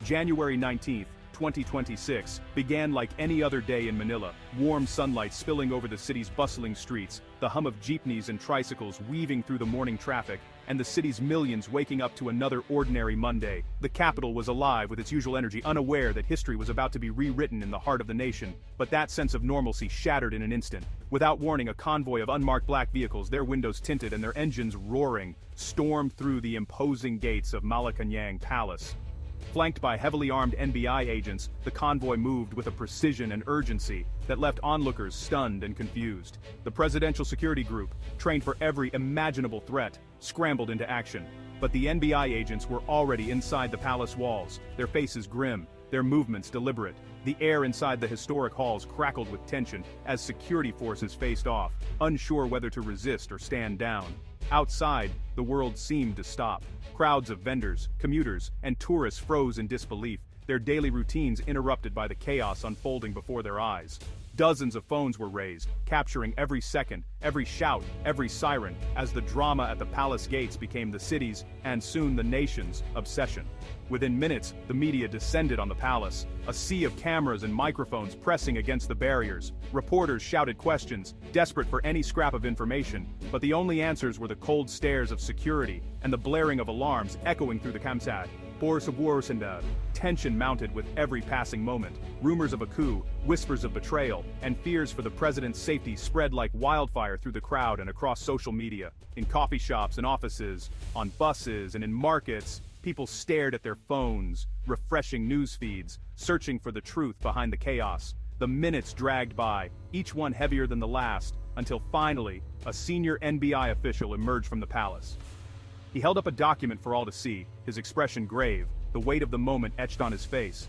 January 19, 2026, began like any other day in Manila, warm sunlight spilling over the city's bustling streets, the hum of jeepneys and tricycles weaving through the morning traffic, and the city's millions waking up to another ordinary Monday. The capital was alive with its usual energy, unaware that history was about to be rewritten in the heart of the nation, but that sense of normalcy shattered in an instant. Without warning, a convoy of unmarked black vehicles, their windows tinted and their engines roaring, stormed through the imposing gates of Malacañang Palace. Flanked by heavily armed NBI agents, the convoy moved with a precision and urgency that left onlookers stunned and confused. The Presidential Security Group, trained for every imaginable threat, scrambled into action. But the NBI agents were already inside the palace walls, their faces grim, their movements deliberate. The air inside the historic halls crackled with tension as security forces faced off, unsure whether to resist or stand down. Outside, the world seemed to stop. Crowds of vendors, commuters, and tourists froze in disbelief, their daily routines interrupted by the chaos unfolding before their eyes. Dozens of phones were raised, capturing every second, every shout, every siren, as the drama at the palace gates became the city's, and soon the nation's, obsession. Within minutes, the media descended on the palace, a sea of cameras and microphones pressing against the barriers. Reporters shouted questions, desperate for any scrap of information, but the only answers were the cold stares of security and the blaring of alarms echoing through the Kamsat. Tension mounted with every passing moment. Rumors of a coup, whispers of betrayal, and fears for the president's safety spread like wildfire through the crowd and across social media. In coffee shops and offices, on buses and in markets, people stared at their phones, refreshing news feeds, searching for the truth behind the chaos. The minutes dragged by, each one heavier than the last, until finally, a senior NBI official emerged from the palace. He held up a document for all to see, his expression grave, the weight of the moment etched on his face.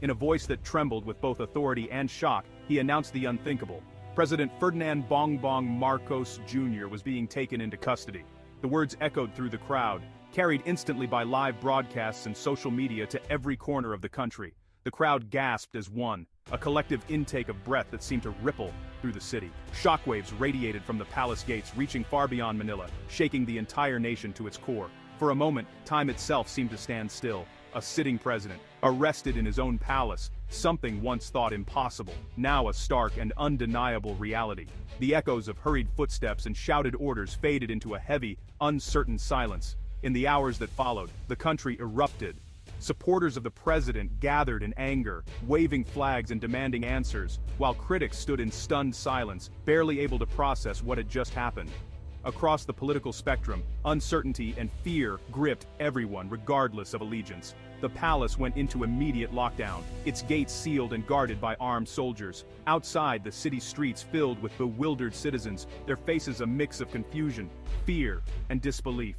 In a voice that trembled with both authority and shock, he announced the unthinkable. President Ferdinand Bongbong Marcos Jr. was being taken into custody. The words echoed through the crowd, carried instantly by live broadcasts and social media to every corner of the country. The crowd gasped as one, a collective intake of breath that seemed to ripple through the city. Shockwaves radiated from the palace gates, reaching far beyond Manila, shaking the entire nation to its core. For a moment, time itself seemed to stand still. A sitting president, arrested in his own palace, something once thought impossible, now a stark and undeniable reality. The echoes of hurried footsteps and shouted orders faded into a heavy, uncertain silence. In the hours that followed, the country erupted. Supporters of the president gathered in anger, waving flags and demanding answers, while critics stood in stunned silence, barely able to process what had just happened. Across the political spectrum, uncertainty and fear gripped everyone regardless of allegiance. The palace went into immediate lockdown, its gates sealed and guarded by armed soldiers. Outside, the city streets filled with bewildered citizens, their faces a mix of confusion, fear, and disbelief.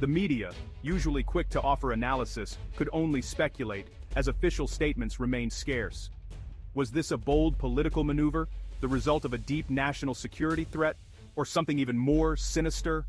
The media, usually quick to offer analysis, could only speculate, as official statements remained scarce. Was this a bold political maneuver, the result of a deep national security threat, or something even more sinister?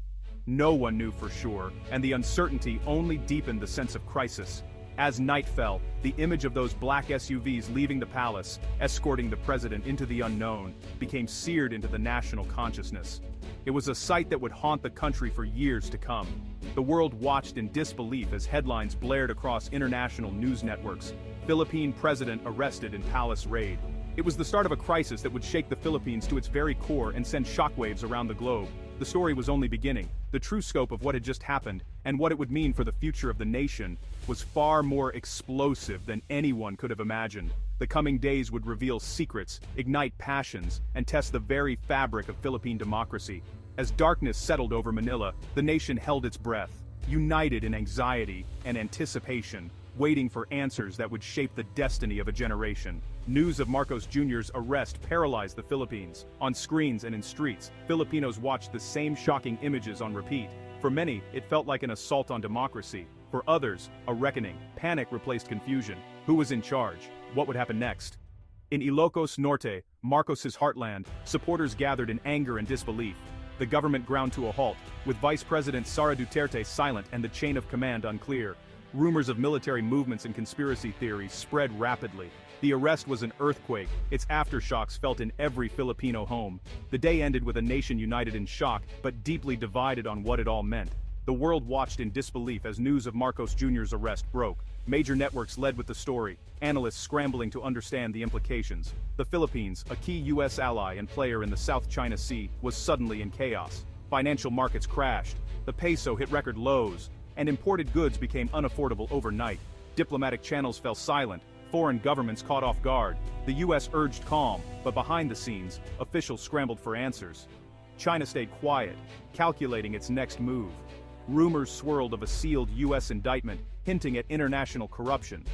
No one knew for sure, and the uncertainty only deepened the sense of crisis. As night fell, the image of those black SUVs leaving the palace, escorting the president into the unknown, became seared into the national consciousness. It was a sight that would haunt the country for years to come. The world watched in disbelief as headlines blared across international news networks. Philippine president arrested in palace raid. It was the start of a crisis that would shake the Philippines to its very core and send shockwaves around the globe. The story was only beginning. The true scope of what had just happened, and what it would mean for the future of the nation, was far more explosive than anyone could have imagined. The coming days would reveal secrets, ignite passions, and test the very fabric of Philippine democracy. As darkness settled over Manila, the nation held its breath, united in anxiety and anticipation, waiting for answers that would shape the destiny of a generation. News of Marcos Jr.'s arrest paralyzed the Philippines. On screens and in streets, Filipinos watched the same shocking images on repeat. For many, it felt like an assault on democracy. For others, a reckoning. Panic replaced confusion. Who was in charge? What would happen next? In Ilocos Norte, Marcos's heartland, supporters gathered in anger and disbelief. The government ground to a halt, with Vice President Sara Duterte silent and the chain of command unclear. Rumors of military movements and conspiracy theories spread rapidly. The arrest was an earthquake, its aftershocks felt in every Filipino home. The day ended with a nation united in shock, but deeply divided on what it all meant. The world watched in disbelief as news of Marcos Jr.'s arrest broke. Major networks led with the story, analysts scrambling to understand the implications. The Philippines, a key U.S. ally and player in the South China Sea, was suddenly in chaos. Financial markets crashed, the peso hit record lows, and imported goods became unaffordable overnight. Diplomatic channels fell silent, foreign governments caught off guard. The U.S. urged calm, but behind the scenes, officials scrambled for answers. China stayed quiet, calculating its next move. Rumors swirled of a sealed U.S. indictment, hinting at international corruption.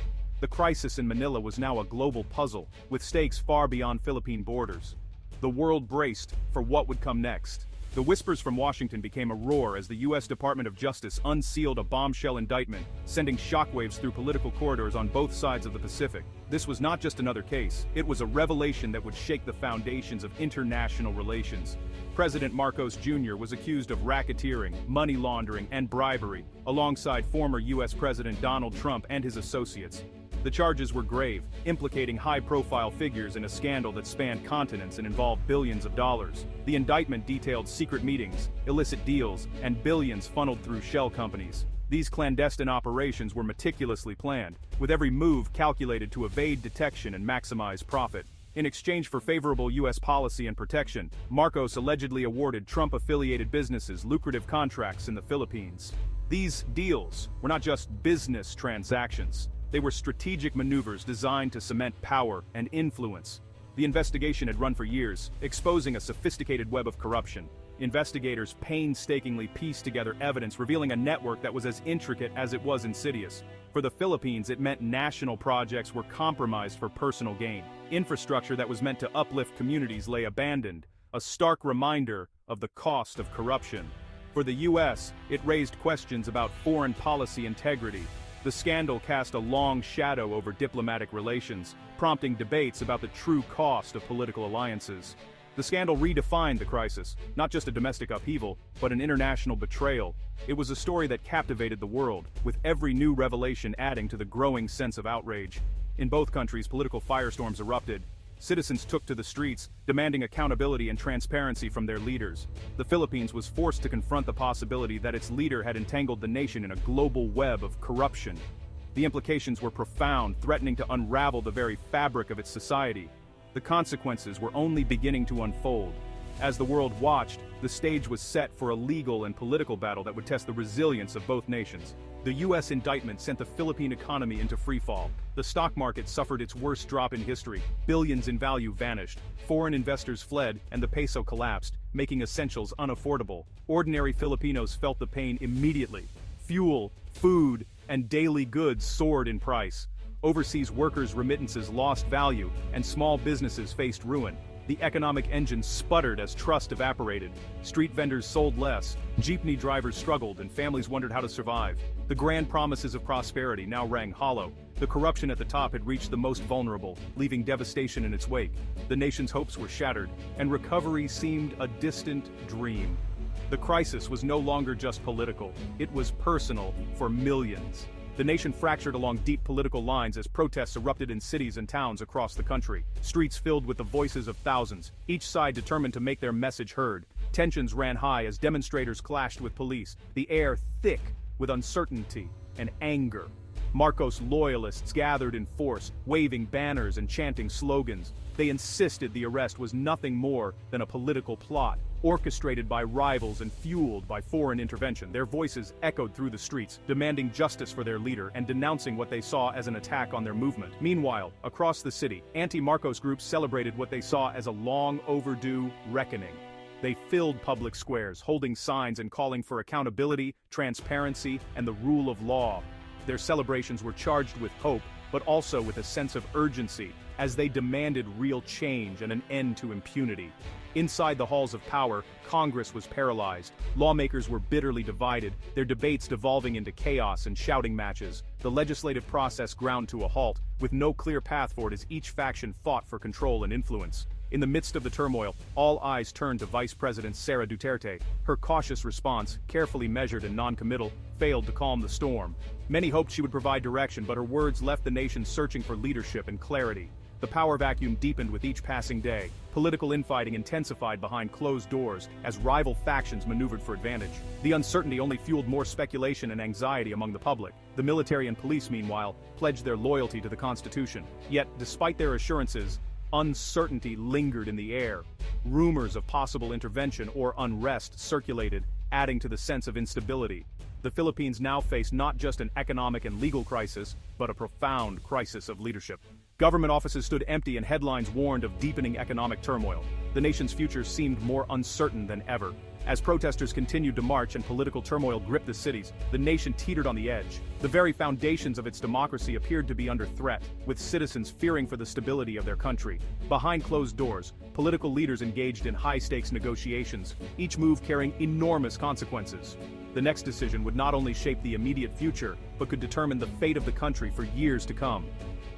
The crisis in Manila was now a global puzzle, with stakes far beyond Philippine borders. The world braced for what would come next. The whispers from Washington became a roar as the U.S. Department of Justice unsealed a bombshell indictment, sending shockwaves through political corridors on both sides of the Pacific. This was not just another case, it was a revelation that would shake the foundations of international relations. President Marcos Jr. was accused of racketeering, money laundering, and bribery, alongside former U.S. President Donald Trump and his associates. The charges were grave, implicating high-profile figures in a scandal that spanned continents and involved billions of dollars. The indictment detailed secret meetings, illicit deals, and billions funneled through shell companies. These clandestine operations were meticulously planned, with every move calculated to evade detection and maximize profit. In exchange for favorable U.S. policy and protection, Marcos allegedly awarded Trump-affiliated businesses lucrative contracts in the Philippines. These deals were not just business transactions. They were strategic maneuvers designed to cement power and influence. The investigation had run for years, exposing a sophisticated web of corruption. Investigators painstakingly pieced together evidence revealing a network that was as intricate as it was insidious. For the Philippines, it meant national projects were compromised for personal gain. Infrastructure that was meant to uplift communities lay abandoned, a stark reminder of the cost of corruption. For the U.S., it raised questions about foreign policy integrity. The scandal cast a long shadow over diplomatic relations, prompting debates about the true cost of political alliances. The scandal redefined the crisis, not just a domestic upheaval, but an international betrayal. It was a story that captivated the world, with every new revelation adding to the growing sense of outrage. In both countries, political firestorms erupted. Citizens took to the streets, demanding accountability and transparency from their leaders. The Philippines was forced to confront the possibility that its leader had entangled the nation in a global web of corruption. The implications were profound, threatening to unravel the very fabric of its society. The consequences were only beginning to unfold. As the world watched, the stage was set for a legal and political battle that would test the resilience of both nations. The U.S. indictment sent the Philippine economy into freefall. The stock market suffered its worst drop in history. Billions in value vanished. Foreign investors fled, and the peso collapsed, making essentials unaffordable. Ordinary Filipinos felt the pain immediately. Fuel, food, and daily goods soared in price. Overseas workers' remittances lost value, and small businesses faced ruin. The economic engine sputtered as trust evaporated. Street vendors sold less, jeepney drivers struggled, and families wondered how to survive. The grand promises of prosperity now rang hollow. The corruption at the top had reached the most vulnerable, leaving devastation in its wake. The nation's hopes were shattered, and recovery seemed a distant dream. The crisis was no longer just political, it was personal for millions. The nation fractured along deep political lines as protests erupted in cities and towns across the country. Streets filled with the voices of thousands, each side determined to make their message heard. Tensions ran high as demonstrators clashed with police, the air thick with uncertainty and anger. Marcos loyalists gathered in force, waving banners and chanting slogans. They insisted the arrest was nothing more than a political plot, orchestrated by rivals and fueled by foreign intervention. Their voices echoed through the streets, demanding justice for their leader and denouncing what they saw as an attack on their movement. Meanwhile, across the city, anti-Marcos groups celebrated what they saw as a long-overdue reckoning. They filled public squares, holding signs and calling for accountability, transparency, and the rule of law. Their celebrations were charged with hope, but also with a sense of urgency, as they demanded real change and an end to impunity. Inside the halls of power, Congress was paralyzed. Lawmakers were bitterly divided, their debates devolving into chaos and shouting matches. The legislative process ground to a halt, with no clear path forward as each faction fought for control and influence. In the midst of the turmoil, all eyes turned to Vice President Sara Duterte. Her cautious response, carefully measured and non-committal, failed to calm the storm. Many hoped she would provide direction, but her words left the nation searching for leadership and clarity. The power vacuum deepened with each passing day. Political infighting intensified behind closed doors as rival factions maneuvered for advantage. The uncertainty only fueled more speculation and anxiety among the public. The military and police, meanwhile, pledged their loyalty to the Constitution. Yet, despite their assurances, uncertainty lingered in the air. Rumors of possible intervention or unrest circulated, adding to the sense of instability. The Philippines now faced not just an economic and legal crisis, but a profound crisis of leadership. Government offices stood empty and headlines warned of deepening economic turmoil. The nation's future seemed more uncertain than ever. As protesters continued to march and political turmoil gripped the cities, the nation teetered on the edge. The very foundations of its democracy appeared to be under threat, with citizens fearing for the stability of their country. Behind closed doors, political leaders engaged in high-stakes negotiations, each move carrying enormous consequences. The next decision would not only shape the immediate future, but could determine the fate of the country for years to come.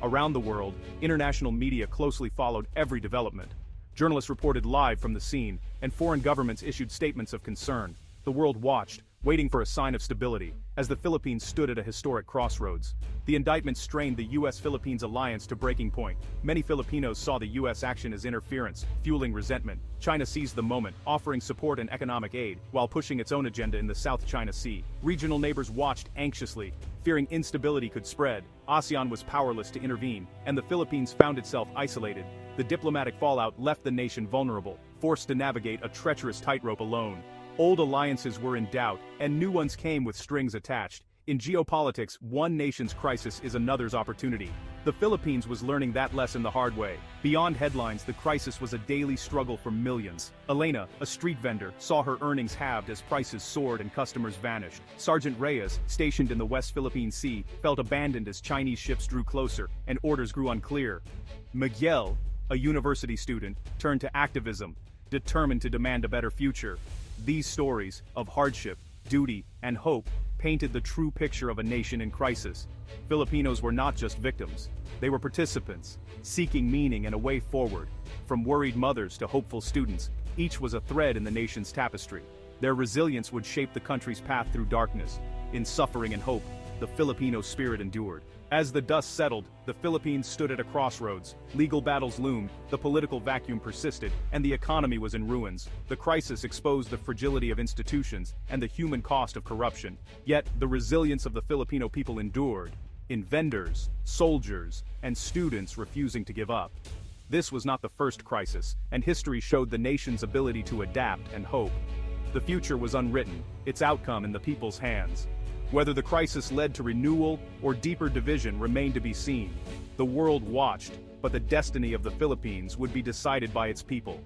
Around the world, international media closely followed every development. Journalists reported live from the scene, and foreign governments issued statements of concern. The world watched, waiting for a sign of stability, as the Philippines stood at a historic crossroads. The indictment strained the U.S.-Philippines alliance to breaking point. Many Filipinos saw the U.S. action as interference, fueling resentment. China seized the moment, offering support and economic aid, while pushing its own agenda in the South China Sea. Regional neighbors watched anxiously, fearing instability could spread. ASEAN was powerless to intervene, and the Philippines found itself isolated. The diplomatic fallout left the nation vulnerable, forced to navigate a treacherous tightrope alone. Old alliances were in doubt, and new ones came with strings attached. In geopolitics, one nation's crisis is another's opportunity. The Philippines was learning that lesson the hard way. Beyond headlines, the crisis was a daily struggle for millions. Elena, a street vendor, saw her earnings halved as prices soared and customers vanished. Sergeant Reyes, stationed in the West Philippine Sea, felt abandoned as Chinese ships drew closer and orders grew unclear. Miguel, a university student, turned to activism, determined to demand a better future. These stories, of hardship, duty, and hope, painted the true picture of a nation in crisis. Filipinos were not just victims. They were participants, seeking meaning and a way forward. From worried mothers to hopeful students, each was a thread in the nation's tapestry. Their resilience would shape the country's path through darkness. In suffering and hope, the Filipino spirit endured. As the dust settled, the Philippines stood at a crossroads. Legal battles loomed, the political vacuum persisted, and the economy was in ruins. The crisis exposed the fragility of institutions and the human cost of corruption. Yet, the resilience of the Filipino people endured, in vendors, soldiers, and students refusing to give up. This was not the first crisis, and history showed the nation's ability to adapt and hope. The future was unwritten, its outcome in the people's hands. Whether the crisis led to renewal or deeper division remained to be seen. The world watched, but the destiny of the Philippines would be decided by its people.